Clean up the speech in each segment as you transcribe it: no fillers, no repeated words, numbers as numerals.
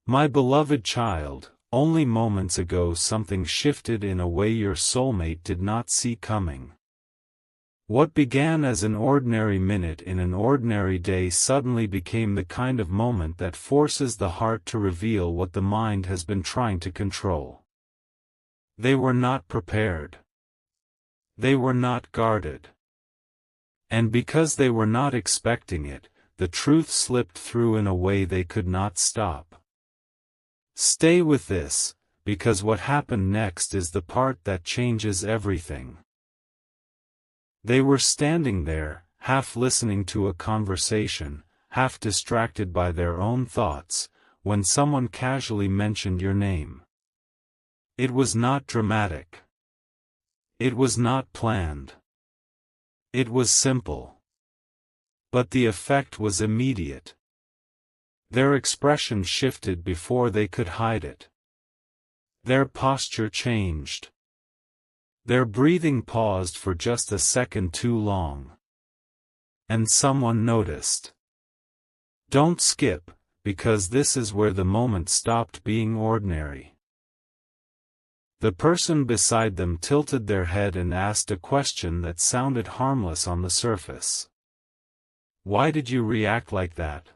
My beloved child, only moments ago something shifted in a way your soulmate did not see coming. What began as an ordinary minute in an ordinary day suddenly became the kind of moment that forces the heart to reveal what the mind has been trying to control. They were not prepared. They were not guarded. And because they were not expecting it, the truth slipped through in a way they could not stop. Stay with this, because what happened next is the part that changes everything. They were standing there, half listening to a conversation, half distracted by their own thoughts, when someone casually mentioned your name. It was not dramatic. It was not planned. It was simple. But the effect was immediate. Their expression shifted before they could hide it. Their posture changed. Their breathing paused for just a second too long. And someone noticed. Don't skip, because this is where the moment stopped being ordinary. The person beside them tilted their head and asked a question that sounded harmless on the surface. Why did you react like that?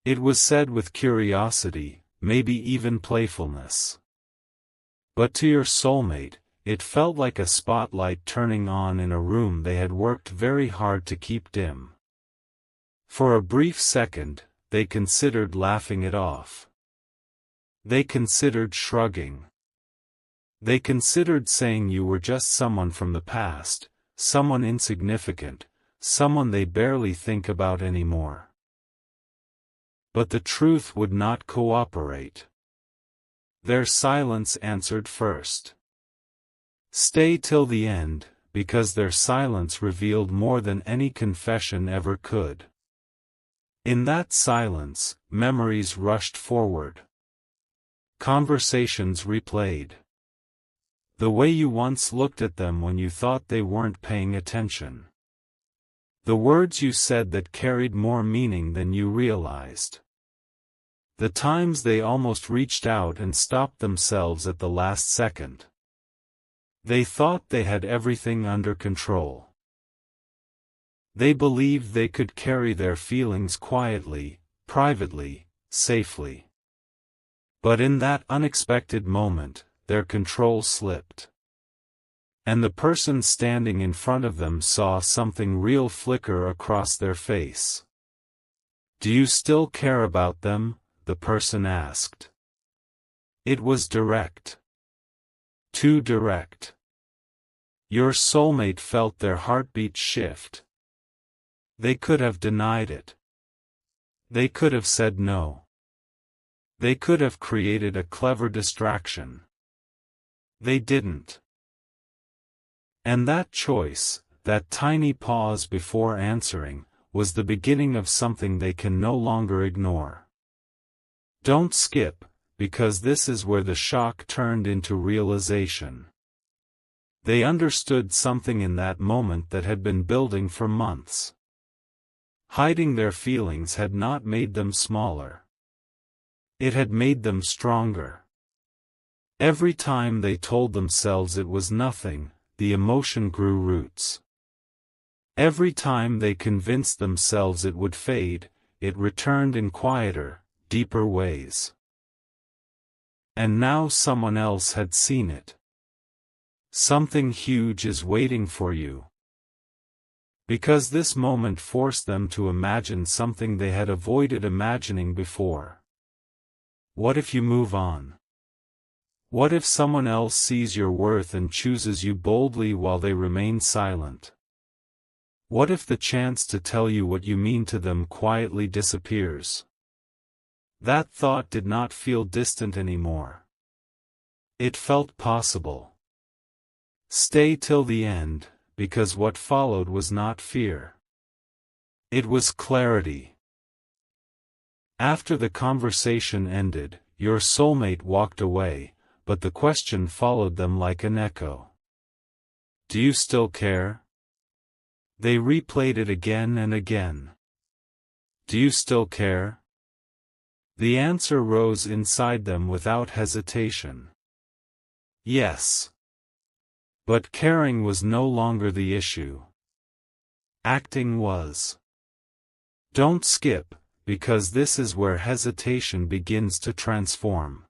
It was said with curiosity, maybe even playfulness. But to your soulmate, it felt like a spotlight turning on in a room they had worked very hard to keep dim. For a brief second, they considered laughing it off. They considered shrugging. They considered saying you were just someone from the past, someone insignificant, someone they barely think about anymore. But the truth would not cooperate. Their silence answered first. Stay till the end, because their silence revealed more than any confession ever could. In that silence, memories rushed forward. Conversations replayed. The way you once looked at them when you thought they weren't paying attention. The words you said that carried more meaning than you realized. The times they almost reached out and stopped themselves at the last second. They thought they had everything under control. They believed they could carry their feelings quietly, privately, safely. But in that unexpected moment, their control slipped. And the person standing in front of them saw something real flicker across their face. Do you still care about them? The person asked. It was direct. Too direct. Your soulmate felt their heartbeat shift. They could have denied it. They could have said no. They could have created a clever distraction. They didn't. And that choice, that tiny pause before answering, was the beginning of something they can no longer ignore. Don't skip, because this is where the shock turned into realization. They understood something in that moment that had been building for months. Hiding their feelings had not made them smaller. It had made them stronger. Every time they told themselves it was nothing, the emotion grew roots. Every time they convinced themselves it would fade, it returned in quieter, deeper ways. And now someone else had seen it. Something huge is waiting for you. Because this moment forced them to imagine something they had avoided imagining before. What if you move on? What if someone else sees your worth and chooses you boldly while they remain silent? What if the chance to tell you what you mean to them quietly disappears? That thought did not feel distant anymore. It felt possible. Stay till the end, because what followed was not fear. It was clarity. After the conversation ended, your soulmate walked away, but the question followed them like an echo. Do you still care? They replayed it again and again. Do you still care? The answer rose inside them without hesitation. Yes. But caring was no longer the issue. Acting was. Don't skip, because this is where hesitation begins to transform.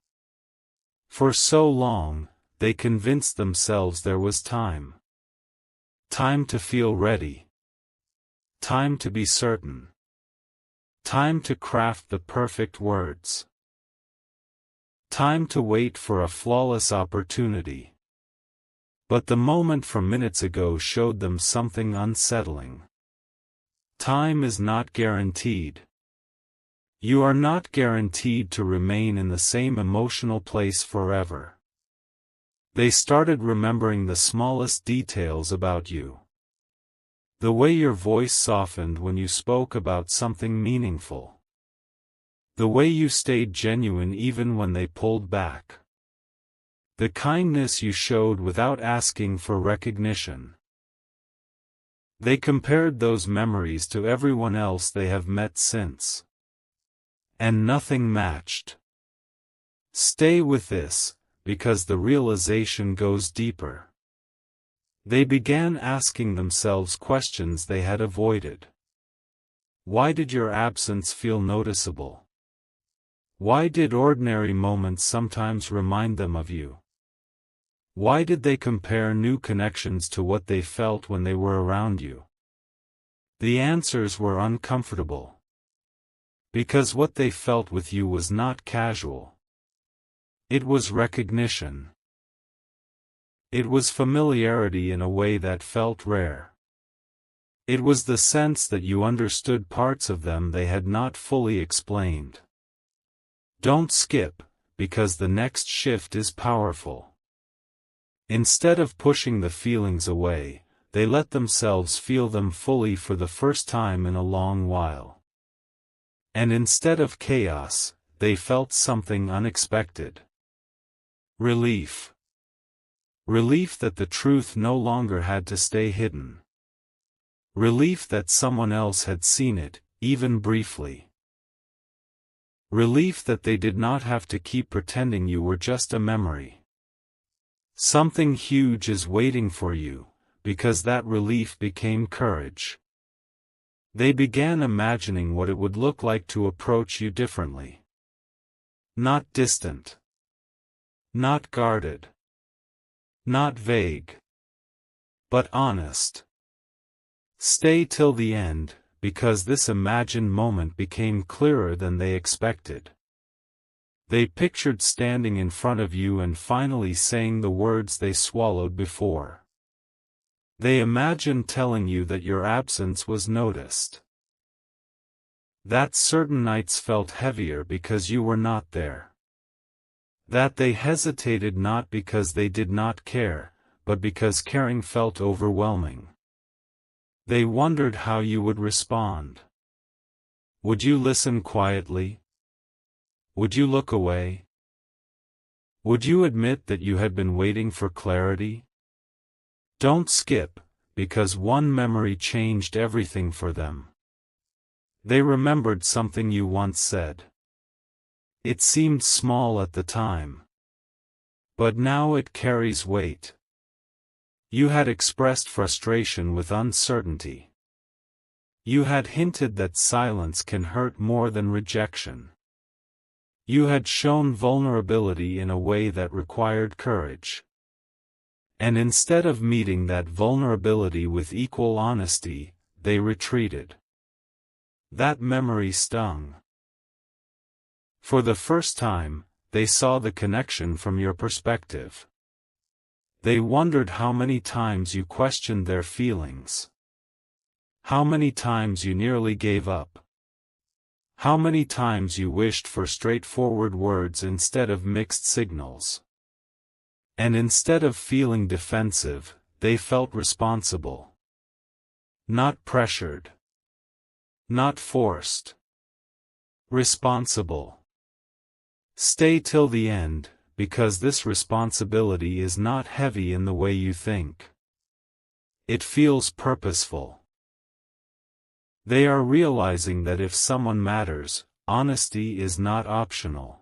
For so long, they convinced themselves there was time. Time to feel ready. Time to be certain. Time to craft the perfect words. Time to wait for a flawless opportunity. But the moment from minutes ago showed them something unsettling. Time is not guaranteed. You are not guaranteed to remain in the same emotional place forever. They started remembering the smallest details about you. The way your voice softened when you spoke about something meaningful. The way you stayed genuine even when they pulled back. The kindness you showed without asking for recognition. They compared those memories to everyone else they have met since. And nothing matched. Stay with this, because the realization goes deeper. They began asking themselves questions they had avoided. Why did your absence feel noticeable? Why did ordinary moments sometimes remind them of you? Why did they compare new connections to what they felt when they were around you? The answers were uncomfortable. Because what they felt with you was not casual. It was recognition. It was familiarity in a way that felt rare. It was the sense that you understood parts of them they had not fully explained. Don't skip, because the next shift is powerful. Instead of pushing the feelings away, they let themselves feel them fully for the first time in a long while. And instead of chaos, they felt something unexpected. Relief. Relief that the truth no longer had to stay hidden. Relief that someone else had seen it, even briefly. Relief that they did not have to keep pretending you were just a memory. Something huge is waiting for you, because that relief became courage. They began imagining what it would look like to approach you differently. Not distant. Not guarded. Not vague. But honest. Stay till the end, because this imagined moment became clearer than they expected. They pictured standing in front of you and finally saying the words they swallowed before. They imagined telling you that your absence was noticed. That certain nights felt heavier because you were not there. That they hesitated not because they did not care, but because caring felt overwhelming. They wondered how you would respond. Would you listen quietly? Would you look away? Would you admit that you had been waiting for clarity? Don't skip, because one memory changed everything for them. They remembered something you once said. It seemed small at the time. But now it carries weight. You had expressed frustration with uncertainty. You had hinted that silence can hurt more than rejection. You had shown vulnerability in a way that required courage. And instead of meeting that vulnerability with equal honesty, they retreated. That memory stung. For the first time, they saw the connection from your perspective. They wondered how many times you questioned their feelings. How many times you nearly gave up. How many times you wished for straightforward words instead of mixed signals. And instead of feeling defensive, they felt responsible. Not pressured. Not forced. Responsible. Stay till the end, because this responsibility is not heavy in the way you think. It feels purposeful. They are realizing that if someone matters, honesty is not optional.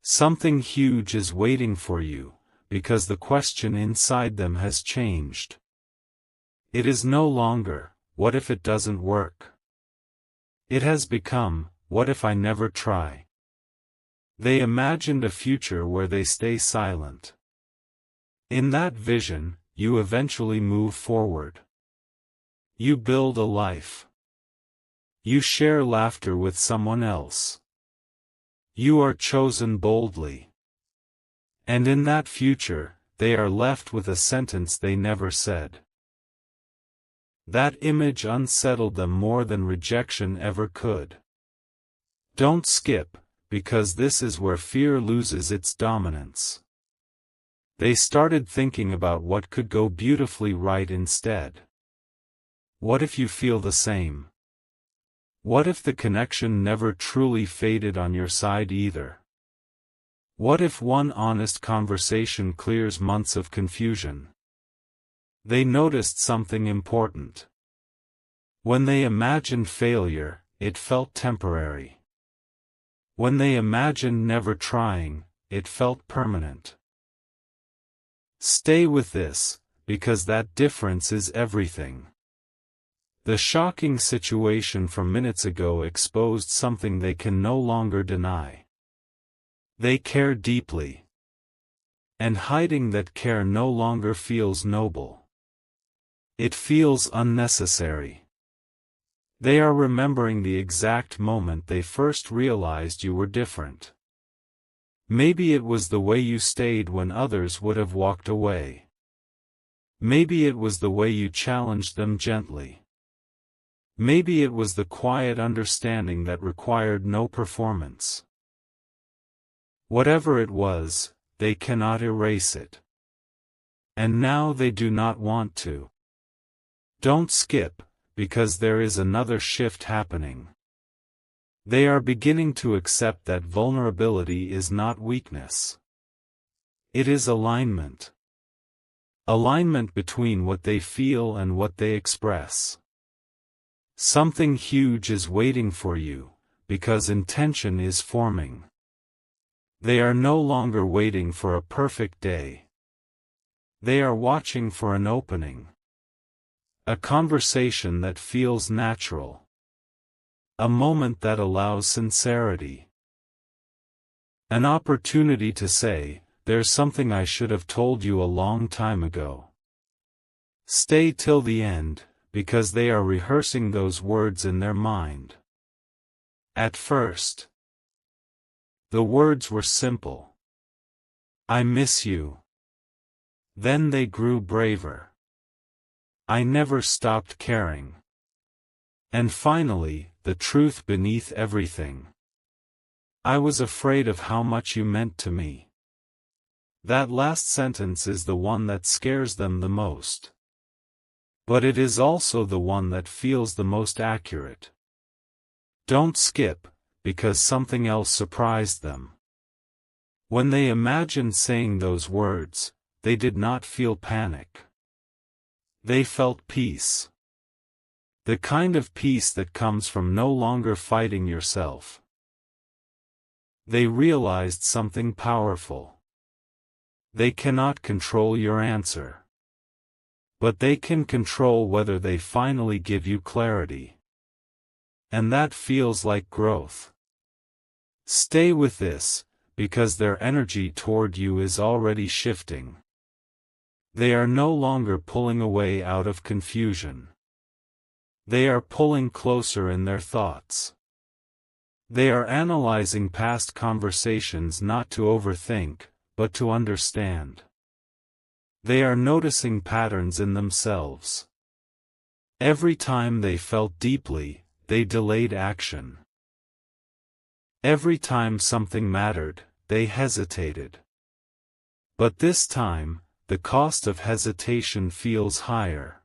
Something huge is waiting for you, because the question inside them has changed. It is no longer, what if it doesn't work? It has become, what if I never try? They imagined a future where they stay silent. In that vision, you eventually move forward. You build a life. You share laughter with someone else. You are chosen boldly. And in that future, they are left with a sentence they never said. That image unsettled them more than rejection ever could. Don't skip, because this is where fear loses its dominance. They started thinking about what could go beautifully right instead. What if you feel the same? What if the connection never truly faded on your side either? What if one honest conversation clears months of confusion? They noticed something important. When they imagined failure, it felt temporary. When they imagined never trying, it felt permanent. Stay with this, because that difference is everything. The shocking situation from minutes ago exposed something they can no longer deny. They care deeply. And hiding that care no longer feels noble. It feels unnecessary. They are remembering the exact moment they first realized you were different. Maybe it was the way you stayed when others would have walked away. Maybe it was the way you challenged them gently. Maybe it was the quiet understanding that required no performance. Whatever it was, they cannot erase it. And now they do not want to. Don't skip, because there is another shift happening. They are beginning to accept that vulnerability is not weakness. It is alignment. Alignment between what they feel and what they express. Something huge is waiting for you, because intention is forming. They are no longer waiting for a perfect day. They are watching for an opening. A conversation that feels natural. A moment that allows sincerity. An opportunity to say, "There's something I should have told you a long time ago." Stay till the end, because they are rehearsing those words in their mind. At first, the words were simple. "I miss you." Then they grew braver. "I never stopped caring." And finally, the truth beneath everything. "I was afraid of how much you meant to me." That last sentence is the one that scares them the most. But it is also the one that feels the most accurate. Don't skip, because something else surprised them. When they imagined saying those words, they did not feel panic. They felt peace. The kind of peace that comes from no longer fighting yourself. They realized something powerful. They cannot control your answer. But they can control whether they finally give you clarity. And that feels like growth. Stay with this, because their energy toward you is already shifting. They are no longer pulling away out of confusion. They are pulling closer in their thoughts. They are analyzing past conversations not to overthink, but to understand. They are noticing patterns in themselves. Every time they felt deeply, they delayed action. Every time something mattered, they hesitated. But this time, the cost of hesitation feels higher.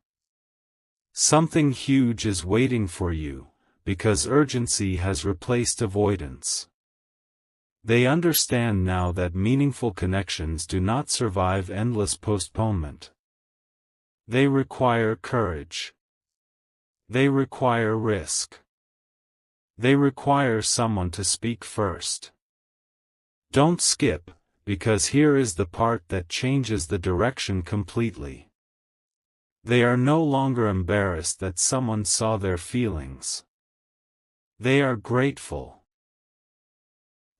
Something huge is waiting for you, because urgency has replaced avoidance. They understand now that meaningful connections do not survive endless postponement. They require courage. They require risk. They require someone to speak first. Don't skip, because here is the part that changes the direction completely. They are no longer embarrassed that someone saw their feelings. They are grateful.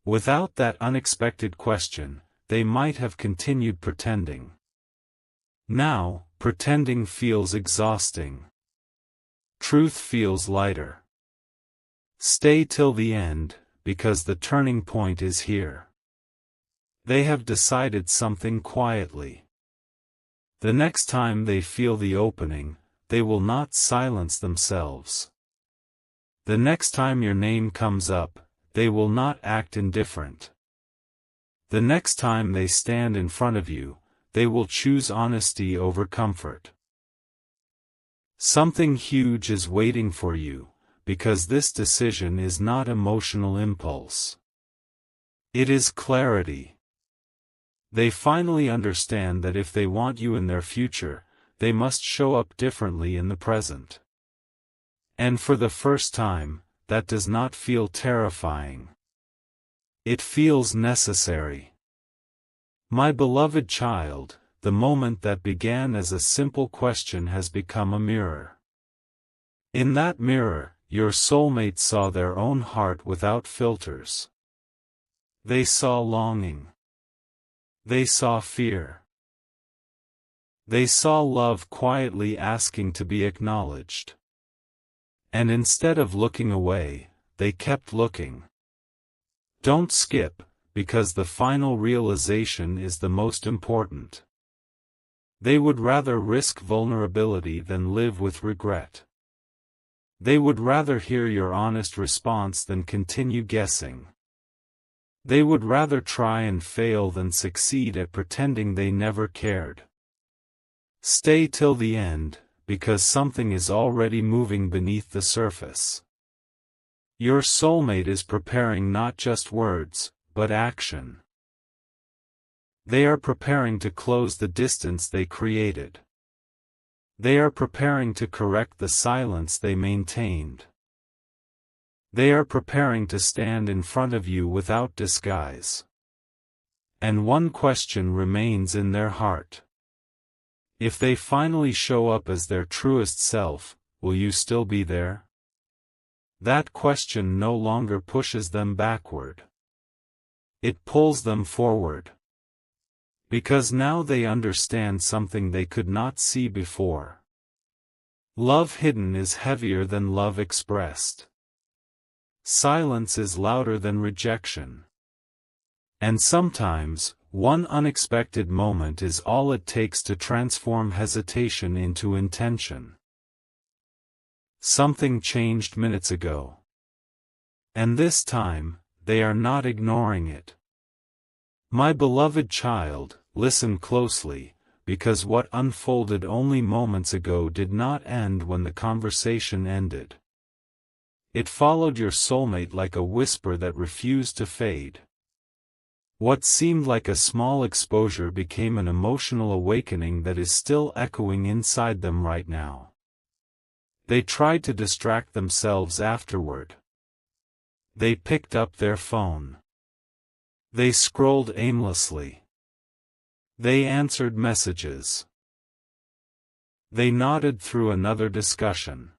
Without that unexpected question, they might have continued pretending. Now, pretending feels exhausting. Truth feels lighter. Stay till the end, because the turning point is here. They have decided something quietly. The next time they feel the opening, they will not silence themselves. The next time your name comes up, they will not act indifferent. The next time they stand in front of you, they will choose honesty over comfort. Something huge is waiting for you, because this decision is not emotional impulse. It is clarity. They finally understand that if they want you in their future, they must show up differently in the present. And for the first time, that does not feel terrifying. It feels necessary. My beloved child, the moment that began as a simple question has become a mirror. In that mirror, your soulmate saw their own heart without filters. They saw longing. They saw fear. They saw love quietly asking to be acknowledged. And instead of looking away, they kept looking. Don't skip, because the final realization is the most important. They would rather risk vulnerability than live with regret. They would rather hear your honest response than continue guessing. They would rather try and fail than succeed at pretending they never cared. Stay till the end, because something is already moving beneath the surface. Your soulmate is preparing not just words, but action. They are preparing to close the distance they created. They are preparing to correct the silence they maintained. They are preparing to stand in front of you without disguise. And one question remains in their heart. If they finally show up as their truest self, will you still be there? That question no longer pushes them backward. It pulls them forward. Because now they understand something they could not see before. Love hidden is heavier than love expressed. Silence is louder than rejection. And sometimes, one unexpected moment is all it takes to transform hesitation into intention. Something changed minutes ago. And this time, they are not ignoring it. My beloved child, listen closely, because what unfolded only moments ago did not end when the conversation ended. It followed your soulmate like a whisper that refused to fade. What seemed like a small exposure became an emotional awakening that is still echoing inside them right now. They tried to distract themselves afterward. They picked up their phone. They scrolled aimlessly. They answered messages. They nodded through another discussion.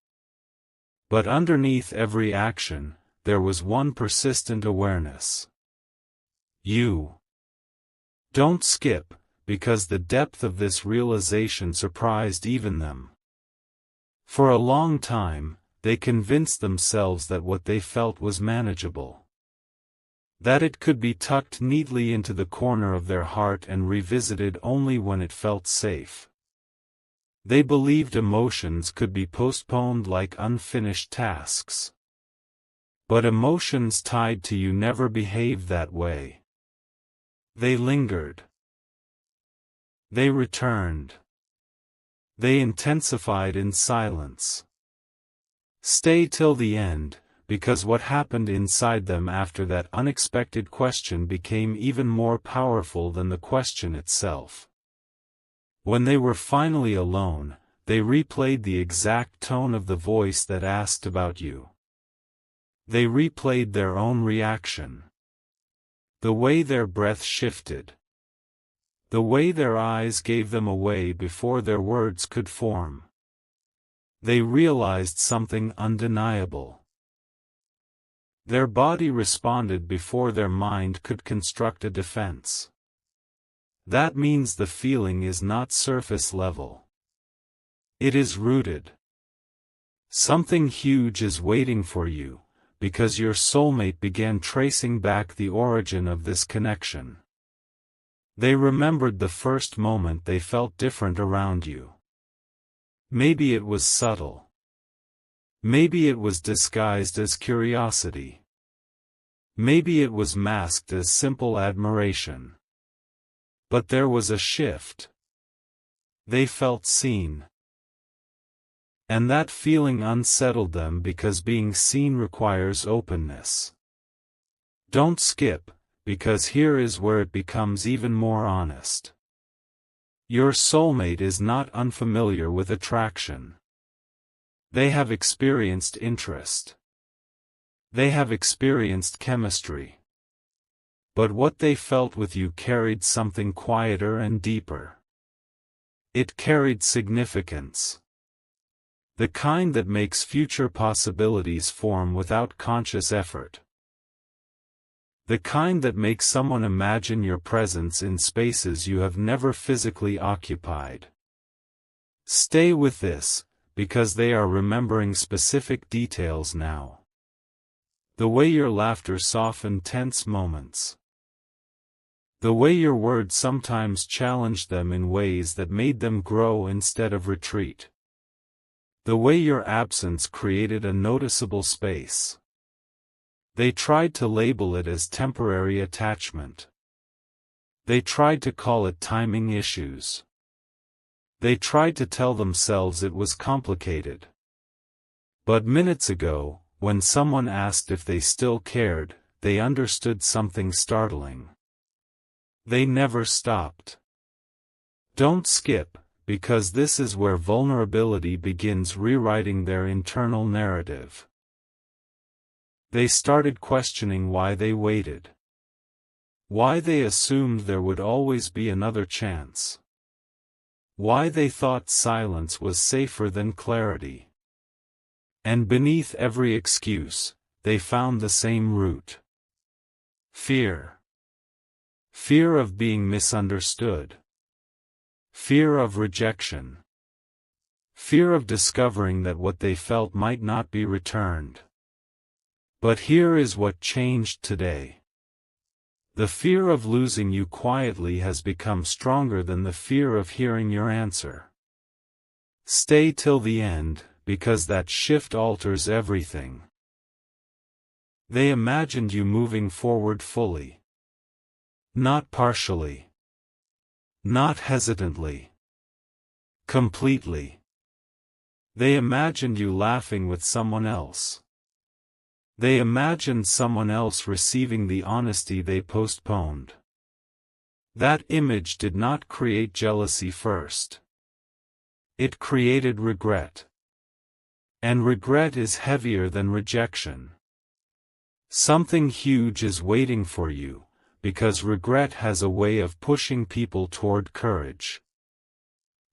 But underneath every action, there was one persistent awareness. You. Don't skip, because the depth of this realization surprised even them. For a long time, they convinced themselves that what they felt was manageable. That it could be tucked neatly into the corner of their heart and revisited only when it felt safe. They believed emotions could be postponed like unfinished tasks. But emotions tied to you never behave that way. They lingered. They returned. They intensified in silence. Stay till the end, because what happened inside them after that unexpected question became even more powerful than the question itself. When they were finally alone, they replayed the exact tone of the voice that asked about you. They replayed their own reaction. The way their breath shifted. The way their eyes gave them away before their words could form. They realized something undeniable. Their body responded before their mind could construct a defense. That means the feeling is not surface level. It is rooted. Something huge is waiting for you, because your soulmate began tracing back the origin of this connection. They remembered the first moment they felt different around you. Maybe it was subtle. Maybe it was disguised as curiosity. Maybe it was masked as simple admiration. But there was a shift. They felt seen. And that feeling unsettled them because being seen requires openness. Don't skip, because here is where it becomes even more honest. Your soulmate is not unfamiliar with attraction. They have experienced interest. They have experienced chemistry. But what they felt with you carried something quieter and deeper. It carried significance. The kind that makes future possibilities form without conscious effort. The kind that makes someone imagine your presence in spaces you have never physically occupied. Stay with this, because they are remembering specific details now. The way your laughter softened tense moments. The way your words sometimes challenged them in ways that made them grow instead of retreat. The way your absence created a noticeable space. They tried to label it as temporary attachment. They tried to call it timing issues. They tried to tell themselves it was complicated. But minutes ago, when someone asked if they still cared, they understood something startling. They never stopped. Don't skip, because this is where vulnerability begins rewriting their internal narrative. They started questioning why they waited. Why they assumed there would always be another chance. Why they thought silence was safer than clarity. And beneath every excuse, they found the same root. Fear. Fear of being misunderstood. Fear of rejection. Fear of discovering that what they felt might not be returned. But here is what changed today. The fear of losing you quietly has become stronger than the fear of hearing your answer. Stay till the end, because that shift alters everything. They imagined you moving forward fully. Not partially. Not hesitantly. Completely. They imagined you laughing with someone else. They imagined someone else receiving the honesty they postponed. That image did not create jealousy first. It created regret. And regret is heavier than rejection. Something huge is waiting for you, because regret has a way of pushing people toward courage.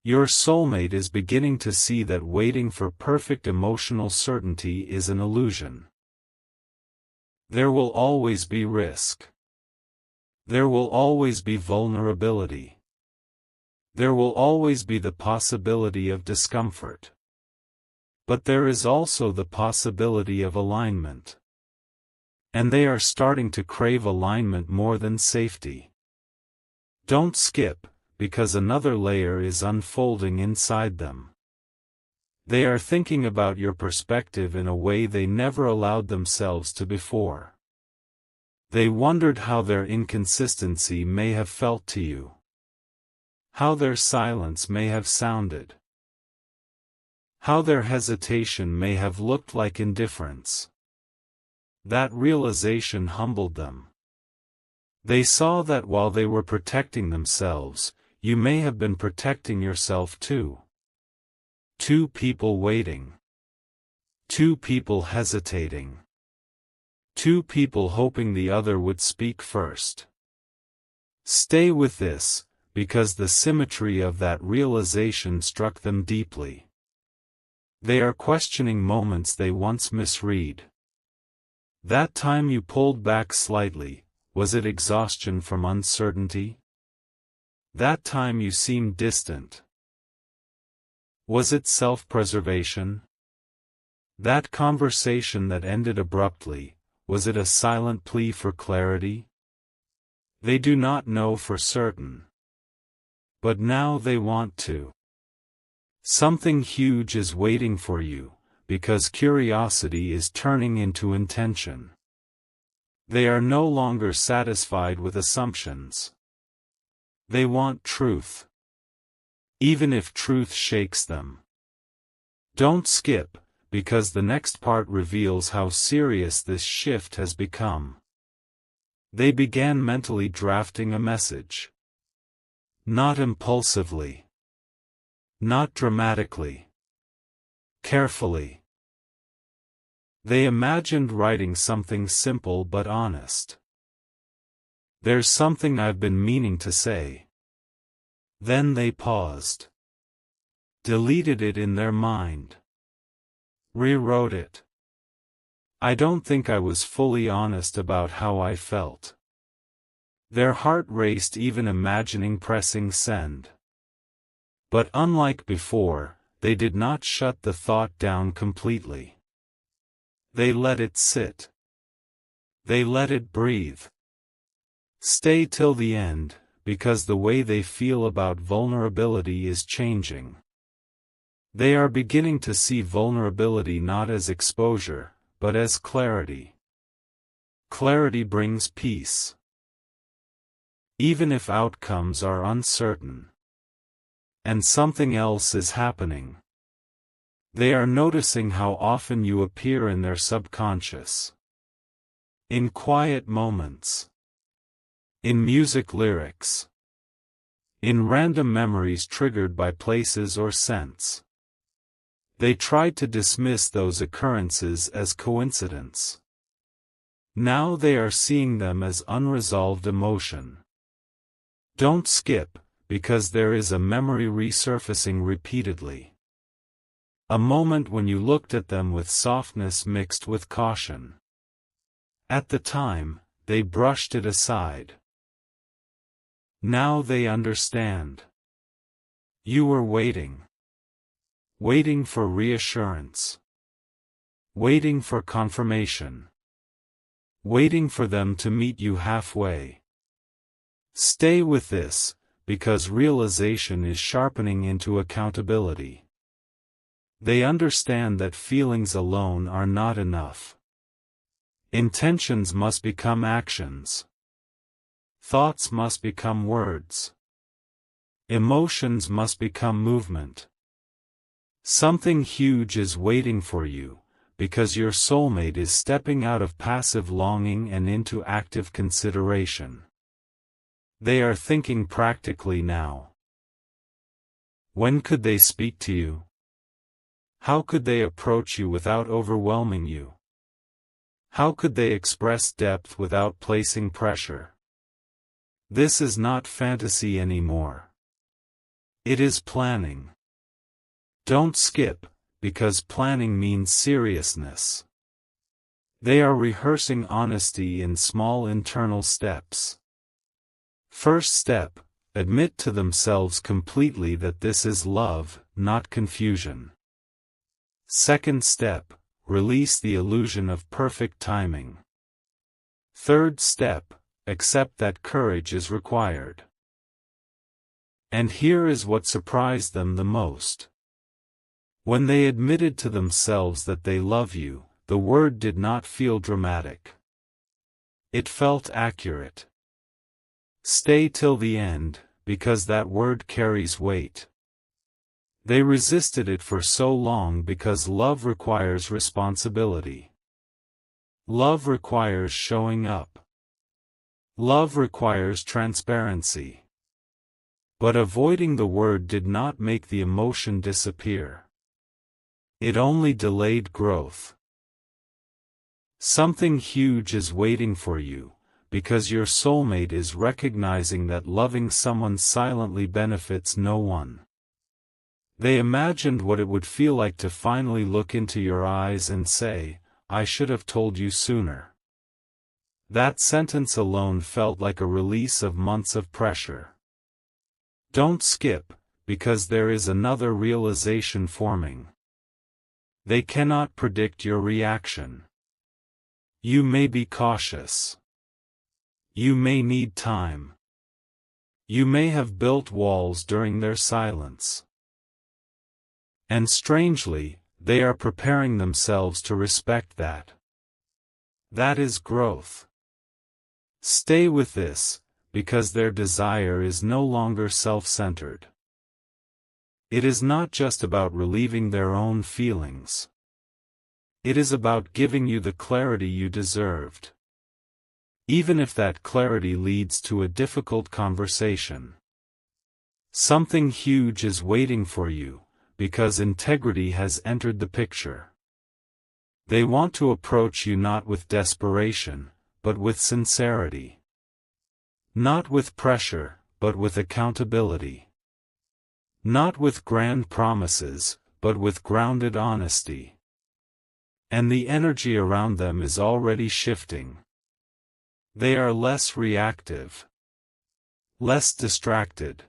Your soulmate is beginning to see that waiting for perfect emotional certainty is an illusion. There will always be risk. There will always be vulnerability. There will always be the possibility of discomfort. But there is also the possibility of alignment. And they are starting to crave alignment more than safety. Don't skip, because another layer is unfolding inside them. They are thinking about your perspective in a way they never allowed themselves to before. They wondered how their inconsistency may have felt to you. How their silence may have sounded. How their hesitation may have looked like indifference. That realization humbled them. They saw that while they were protecting themselves, you may have been protecting yourself too. Two people waiting. Two people hesitating. Two people hoping the other would speak first. Stay with this, because the symmetry of that realization struck them deeply. They are questioning moments they once misread. That time you pulled back slightly, was it exhaustion from uncertainty? That time you seemed distant. Was it self-preservation? That conversation that ended abruptly, was it a silent plea for clarity? They do not know for certain. But now they want to. Something huge is waiting for you, because curiosity is turning into intention. They are no longer satisfied with assumptions. They want truth. Even if truth shakes them. Don't skip, because the next part reveals how serious this shift has become. They began mentally drafting a message. Not impulsively. Not dramatically. Carefully. They imagined writing something simple but honest. There's something I've been meaning to say. Then they paused. Deleted it in their mind. Rewrote it. I don't think I was fully honest about how I felt. Their heart raced even imagining pressing send. But unlike before, they did not shut the thought down completely. They let it sit. They let it breathe. Stay till the end, because the way they feel about vulnerability is changing. They are beginning to see vulnerability not as exposure, but as clarity. Clarity brings peace. Even if outcomes are uncertain. And something else is happening. They are noticing how often you appear in their subconscious. In quiet moments. In music lyrics. In random memories triggered by places or scents. They tried to dismiss those occurrences as coincidence. Now they are seeing them as unresolved emotion. Don't skip, because there is a memory resurfacing repeatedly. A moment when you looked at them with softness mixed with caution. At the time, they brushed it aside. Now they understand. You were waiting. Waiting for reassurance. Waiting for confirmation. Waiting for them to meet you halfway. Stay with this, because realization is sharpening into accountability. They understand that feelings alone are not enough. Intentions must become actions. Thoughts must become words. Emotions must become movement. Something huge is waiting for you, because your soulmate is stepping out of passive longing and into active consideration. They are thinking practically now. When could they speak to you? How could they approach you without overwhelming you? How could they express depth without placing pressure? This is not fantasy anymore. It is planning. Don't skip, because planning means seriousness. They are rehearsing honesty in small internal steps. First step, admit to themselves completely that this is love, not confusion. Second step, release the illusion of perfect timing. Third step, accept that courage is required. And here is what surprised them the most. When they admitted to themselves that they love you, the word did not feel dramatic. It felt accurate. Stay till the end, because that word carries weight. They resisted it for so long because love requires responsibility. Love requires showing up. Love requires transparency. But avoiding the word did not make the emotion disappear. It only delayed growth. Something huge is waiting for you, because your soulmate is recognizing that loving someone silently benefits no one. They imagined what it would feel like to finally look into your eyes and say, "I should have told you sooner." That sentence alone felt like a release of months of pressure. Don't skip, because there is another realization forming. They cannot predict your reaction. You may be cautious. You may need time. You may have built walls during their silence. And strangely, they are preparing themselves to respect that. That is growth. Stay with this, because their desire is no longer self-centered. It is not just about relieving their own feelings. It is about giving you the clarity you deserved. Even if that clarity leads to a difficult conversation. Something huge is waiting for you, because integrity has entered the picture. They want to approach you not with desperation, but with sincerity. Not with pressure, but with accountability. Not with grand promises, but with grounded honesty. And the energy around them is already shifting. They are less reactive. Less distracted.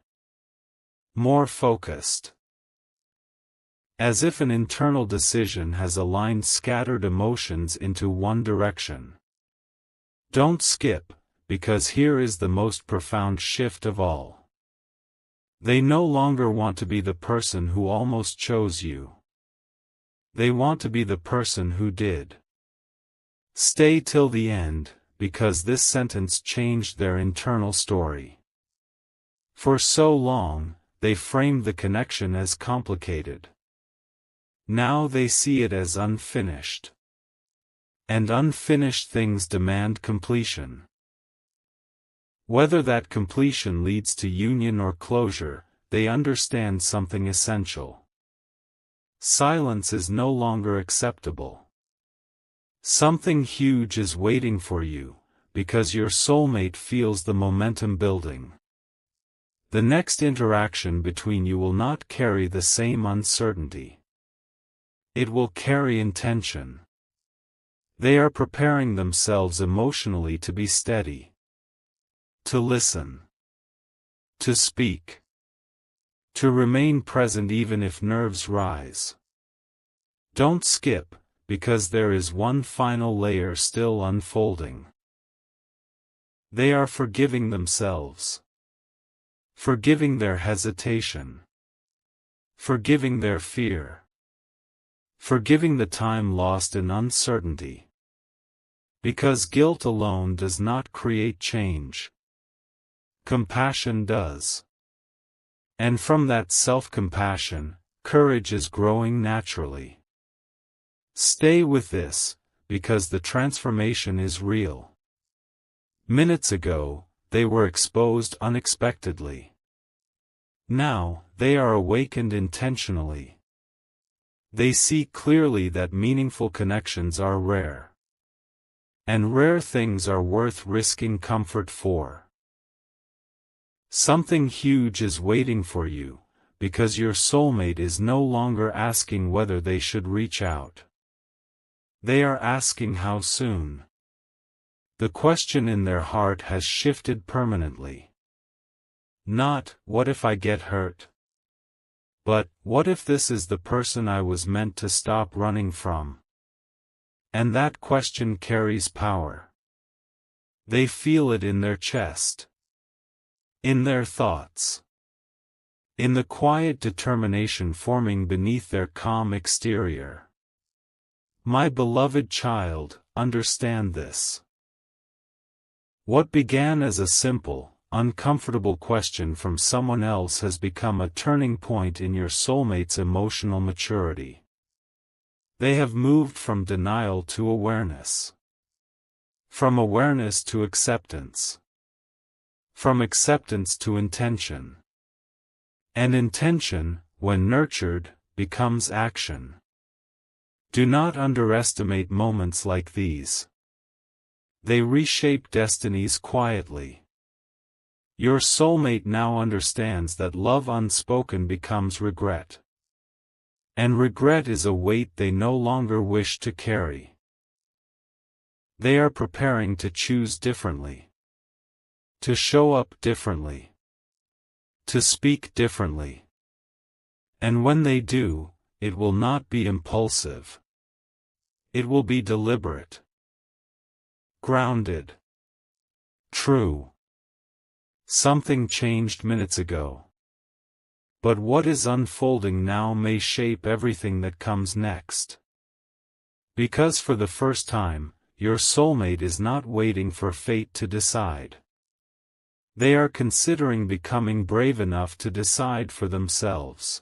More focused. As if an internal decision has aligned scattered emotions into one direction. Don't skip, because here is the most profound shift of all. They no longer want to be the person who almost chose you. They want to be the person who did. Stay till the end, because this sentence changed their internal story. For so long, they framed the connection as complicated. Now they see it as unfinished. And unfinished things demand completion. Whether that completion leads to union or closure, they understand something essential. Silence is no longer acceptable. Something huge is waiting for you, because your soulmate feels the momentum building. The next interaction between you will not carry the same uncertainty. It will carry intention. They are preparing themselves emotionally to be steady. To listen. To speak. To remain present even if nerves rise. Don't skip, because there is one final layer still unfolding. They are forgiving themselves. Forgiving their hesitation. Forgiving their fear. Forgiving the time lost in uncertainty. Because guilt alone does not create change. Compassion does. And from that self-compassion, courage is growing naturally. Stay with this, because the transformation is real. Minutes ago, they were exposed unexpectedly. Now, they are awakened intentionally. They see clearly that meaningful connections are rare. And rare things are worth risking comfort for. Something huge is waiting for you, because your soulmate is no longer asking whether they should reach out. They are asking how soon. The question in their heart has shifted permanently. Not, "What if I get hurt?" But, "What if this is the person I was meant to stop running from?" And that question carries power. They feel it in their chest. In their thoughts. In the quiet determination forming beneath their calm exterior. My beloved child, understand this. What began as a simple, uncomfortable question from someone else has become a turning point in your soulmate's emotional maturity. They have moved from denial to awareness. From awareness to acceptance. From acceptance to intention. And intention, when nurtured, becomes action. Do not underestimate moments like these. They reshape destinies quietly. Your soulmate now understands that love unspoken becomes regret. And regret is a weight they no longer wish to carry. They are preparing to choose differently. To show up differently. To speak differently. And when they do, it will not be impulsive. It will be deliberate. Grounded. True. Something changed minutes ago. But what is unfolding now may shape everything that comes next. Because for the first time, your soulmate is not waiting for fate to decide. They are considering becoming brave enough to decide for themselves.